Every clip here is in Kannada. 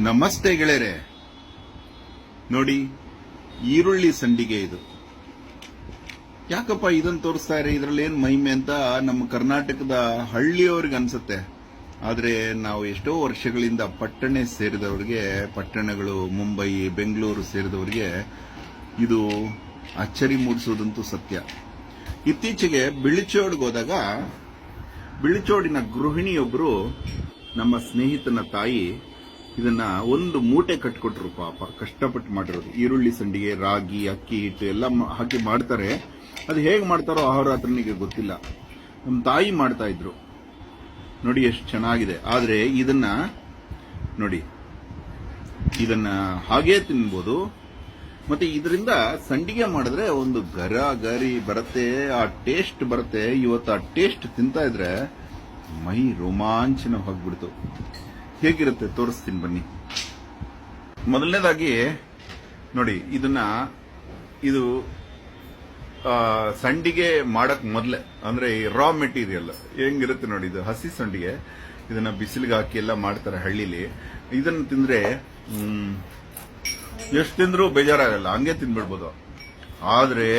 ನಮಸ್ತೆ ಗೆಳೆಯರೆ. ನೋಡಿ, ಈರುಳ್ಳಿ ಸಂಡಿಗೆ ಇದು. ಯಾಕಪ್ಪ ಇದನ್ನು ತೋರಿಸ್ತಾ ಇರಿ, ಇದ್ರಲ್ಲಿ ಏನ್ ಮಹಿಮೆ ಅಂತ ನಮ್ಮ ಕರ್ನಾಟಕದ ಹಳ್ಳಿಯವ್ರಿಗೆ ಅನ್ಸುತ್ತೆ. ಆದ್ರೆ ನಾವು ಎಷ್ಟೋ ವರ್ಷಗಳಿಂದ ಪಟ್ಟಣ ಸೇರಿದವರಿಗೆ, ಪಟ್ಟಣಗಳು ಮುಂಬೈ ಬೆಂಗಳೂರು ಸೇರಿದವರಿಗೆ ಇದು ಅಚ್ಚರಿ ಮೂಡಿಸೋದಂತೂ ಸತ್ಯ. ಇತ್ತೀಚೆಗೆ ಬಿಳಿಚೋಡ್ಗೆ ಹೋದಾಗ ಬಿಳಿಚೋಡಿನ ಗೃಹಿಣಿಯೊಬ್ಬರು ನಮ್ಮ ಸ್ನೇಹಿತನ ತಾಯಿ ಇದನ್ನ ಒಂದು ಮೂಟೆ ಕಟ್ಕೊಟ್ರು. ಪಾಪ ಕಷ್ಟಪಟ್ಟು ಮಾಡಿರೋದು ಈರುಳ್ಳಿ ಸಂಡಿಗೆ, ರಾಗಿ, ಅಕ್ಕಿ ಹಿಟ್ಟು ಎಲ್ಲ ಹಾಕಿ ಮಾಡ್ತಾರೆ. ಅದು ಹೇಗೆ ಮಾಡ್ತಾರೋ ಅಹೋರಾತ್ರನಿಗೆ ಗೊತ್ತಿಲ್ಲ. ನಮ್ಮ ತಾಯಿ ಮಾಡ್ತಾ ಇದ್ರು. ನೋಡಿ ಎಷ್ಟು ಚೆನ್ನಾಗಿದೆ. ಆದ್ರೆ ಇದನ್ನ ನೋಡಿ, ಇದನ್ನ ಹಾಗೇ ತಿನ್ಬೋದು. ಮತ್ತೆ ಇದರಿಂದ ಸಂಡಿಗೆ ಮಾಡಿದ್ರೆ ಒಂದು ಗರಿ ಬರುತ್ತೆ, ಆ ಟೇಸ್ಟ್ ಬರುತ್ತೆ. ಇವತ್ತು ಆ ಟೇಸ್ಟ್ ತಿಂತಾ ಇದ್ರೆ ಮೈ ರೋಮಾಂಚನ ಹೋಗ್ಬಿಡ್ತು. ಹೇಗಿರುತ್ತೆ ತೋರಿಸ್ತೀನಿ ಬನ್ನಿ. ಮೊದಲನೇದಾಗಿ ನೋಡಿ, ಇದು ಸಂಡಿಗೆ ಮಾಡಕ್ ಮೊದಲೇ ಅಂದ್ರೆ ರಾ ಮೆಟೀರಿಯಲ್ ಹೆಂಗಿರುತ್ತೆ ನೋಡಿ. ಇದು ಹಸಿ ಸಂಡಿಗೆ. ಇದನ್ನ ಬಿಸಿಲಿಗೆ ಹಾಕಿ ಎಲ್ಲ ಮಾಡ್ತಾರೆ ಹಳ್ಳಿಲಿ. ಇದನ್ನ ತಿಂದ್ರೆ ಎಷ್ಟು ತಿಂದ್ರೂ ಬೇಜಾರಾಗಲ್ಲ, ಹಂಗೆ ತಿನ್ಬಿಡ್ಬೋದು. ಆದ್ರೆ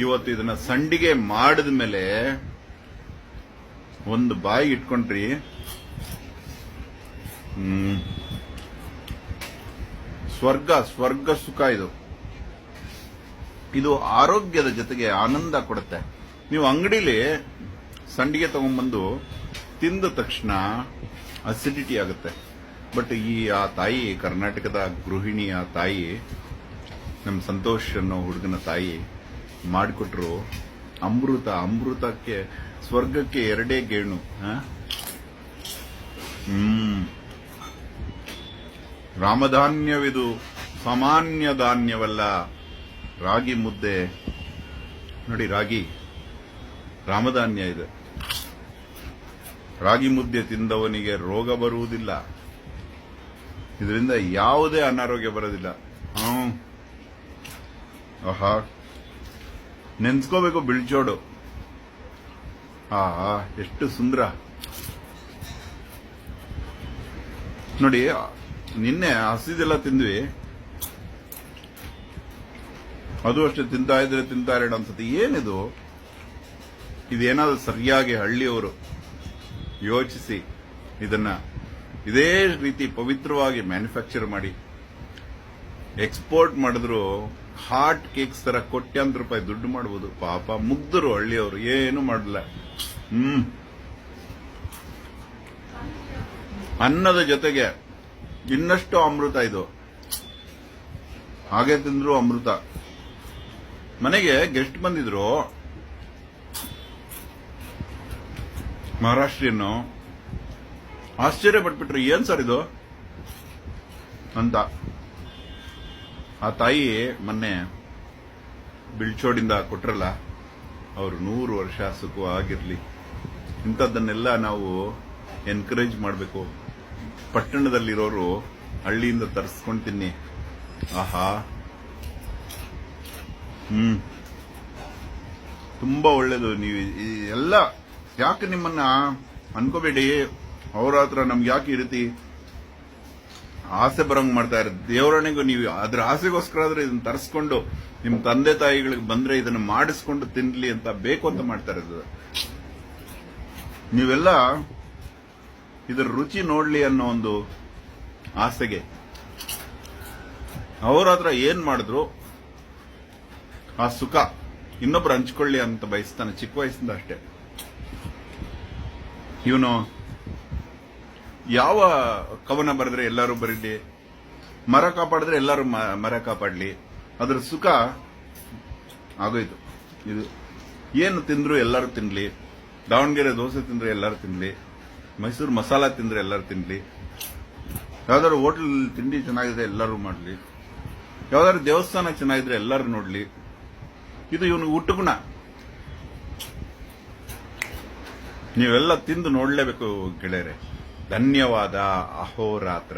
ಇವತ್ತು ಇದನ್ನ ಸಂಡಿಗೆ ಮಾಡಿದ ಮೇಲೆ ಒಂದು ಬಾಯಿಗೆ ಇಟ್ಕೊಂಡ್ರಿ, ಸ್ವರ್ಗ ಸುಖ. ಇದು ಆರೋಗ್ಯದ ಜೊತೆಗೆ ಆನಂದ ಕೊಡುತ್ತೆ. ನೀವು ಅಂಗಡಿಲಿ ಸಂಡಿಗೆ ತಗೊಂಡ್ಬಂದು ತಿಂದ ತಕ್ಷಣ ಅಸಿಡಿಟಿ ಆಗುತ್ತೆ. ಬಟ್ ಆ ತಾಯಿ, ಕರ್ನಾಟಕದ ಗೃಹಿಣಿಯ ತಾಯಿ, ನಮ್ಮ ಸಂತೋಷ್ ಅನ್ನೋ ಹುಡುಗನ ತಾಯಿ ಮಾಡಿಕೊಟ್ರು ಅಮೃತಕ್ಕೆ, ಸ್ವರ್ಗಕ್ಕೆ ಎರಡೇ ಗೇಣು. ರಾಮಧಾನ್ಯವಿದು, ಸಾಮಾನ್ಯ ಧಾನ್ಯವಲ್ಲ. ರಾಗಿ ಮುದ್ದೆ ನೋಡಿ, ರಾಗಿ ರಾಮಧಾನ್ಯ ಇದೆ. ರಾಗಿ ಮುದ್ದೆ ತಿಂದವನಿಗೆ ರೋಗ ಬರುವುದಿಲ್ಲ. ಇದರಿಂದ ಯಾವುದೇ ಅನಾರೋಗ್ಯ ಬರೋದಿಲ್ಲ. ಆಹಾ, ನೆನ್ಸ್ಕೋಬೇಕು ಬಿಳ್ಚೋಡು. ಎಷ್ಟು ಸುಂದರ ನೋಡಿ. ನಿನ್ನೆ ಹಸಿದೆಲ್ಲ ತಿಂದ್ವಿ, ಅದು ಅಷ್ಟೇ. ತಿಂತಾ ಇರೋಣ ಅನ್ಸುತ್ತೆ. ಏನಿದು? ಇದೇನಾದ್ರೂ ಸರಿಯಾಗಿ ಹಳ್ಳಿಯವರು ಯೋಚಿಸಿ ಇದನ್ನ ಇದೇ ರೀತಿ ಪವಿತ್ರವಾಗಿ ಮ್ಯಾನುಫ್ಯಾಕ್ಚರ್ ಮಾಡಿ ಎಕ್ಸ್ಪೋರ್ಟ್ ಮಾಡಿದ್ರು ಹಾಟ್ ಕೇಕ್ಸ್ ತರ ಕೋಟ್ಯಾಂತರ ರೂಪಾಯಿ ದುಡ್ಡು ಮಾಡಬಹುದು. ಪಾಪ ಮುಗ್ಧರು ಹಳ್ಳಿಯವರು, ಏನು ಮಾಡಲ್ಲ. ಅನ್ನದ ಜೊತೆಗೆ ಇನ್ನಷ್ಟು ಅಮೃತ ಇದು. ಹಾಗೆ ತಿಂದ್ರು ಅಮೃತ. ಮನೆಗೆ ಗೆಸ್ಟ್ ಬಂದಿದ್ರು, ಮಹಾರಾಷ್ಟ್ರೀಯನ್ನು. ಆಶ್ಚರ್ಯ ಪಟ್ಬಿಟ್ರು, ಏನ್ ಸರ್ ಇದು ಅಂತ. ಆ ತಾಯಿ ಮೊನ್ನೆ ಬಿಳ್ಚೋಡಿಂದ ಕೊಟ್ರಲ್ಲ, ಅವರು 100 ವರ್ಷ ಸುಖವಾಗಿರ್ಲಿ. ಇಂಥದ್ದನ್ನೆಲ್ಲ ನಾವು ಎನ್ಕರೇಜ್ ಮಾಡಬೇಕು. ಪಟ್ಟಣದಲ್ಲಿರೋರು ಹಳ್ಳಿಯಿಂದ ತರಿಸ್ಕೊಂಡು ತಿನ್ನಿ. ಆಹಾ, ತುಂಬಾ ಒಳ್ಳೇದು. ನೀವು ಎಲ್ಲ ಯಾಕೆ ನಿಮ್ಮನ್ನ ಅನ್ಕೋಬೇಡಿ, ಅವರ ಹತ್ರ ನಮ್ಗೆ ಯಾಕೆ ಈ ರೀತಿ ಆಸೆ ಬರಂಗ್ ಮಾಡ್ತಾ ಇರೋದು. ದೇವರಣಿಗೂ ನೀವು ಅದ್ರ ಆಸೆಗೋಸ್ಕರ ಆದ್ರೆ ಇದನ್ನ ತರಿಸ್ಕೊಂಡು ನಿಮ್ ತಂದೆ ತಾಯಿಗಳಿಗೆ ಬಂದ್ರೆ ಇದನ್ನ ಮಾಡಿಸ್ಕೊಂಡು ತಿನ್ಲಿ ಅಂತ ಬೇಕು ಅಂತ ಮಾಡ್ತಾ ಇರೋದು. ನೀವೆಲ್ಲ ಇದರ ರುಚಿ ನೋಡ್ಲಿ ಅನ್ನೋ ಒಂದು ಆಸೆಗೆ ಅವ್ರ ಹತ್ರ ಏನ್ ಮಾಡಿದ್ರು ಆ ಸುಖ ಇನ್ನೊಬ್ರು ಹಂಚ್ಕೊಳ್ಳಿ ಅಂತ ಬಯಸ್ತಾನೆ, ಚಿಕ್ಕ ವಯಸ್ಸಿಂದ ಅಷ್ಟೇ. ಇವನು ಯಾವ ಕವನ ಬರೆದ್ರೆ ಎಲ್ಲರೂ ಬರೀಲಿ, ಮರ ಕಾಪಾಡಿದ್ರೆ ಎಲ್ಲರೂ ಮರ ಕಾಪಾಡ್ಲಿ, ಅದ್ರ ಸುಖ ಆಗೋಯ್ತು. ಇದು ಏನು ತಿಂದ್ರು ಎಲ್ಲರೂ ತಿನ್ಲಿ, ದಾವಣಗೆರೆ ದೋಸೆ ತಿಂದ್ರೆ ಎಲ್ಲರೂ ತಿನ್ಲಿ, ಮೈಸೂರು ಮಸಾಲ ತಿಂದ್ರೆ ಎಲ್ಲರೂ ತಿನ್ಲಿ, ಯಾವ್ದಾದ್ರು ಹೋಟೆಲ್ ತಿಂಡಿ ಚೆನ್ನಾಗಿದೆ ಎಲ್ಲರೂ ಮಾಡ್ಲಿ, ಯಾವ್ದಾದ್ರು ದೇವಸ್ಥಾನ ಚೆನ್ನಾಗಿದ್ರೆ ಎಲ್ಲರೂ ನೋಡ್ಲಿ. ಇದು ಇವನು ಹುಟ್ಟುಗುಣ. ನೀವೆಲ್ಲ ತಿಂದು ನೋಡ್ಲೇಬೇಕು ಗೆಳೆಯರೆ. ಧನ್ಯವಾದ. ಅಹೋರಾತ್ರ.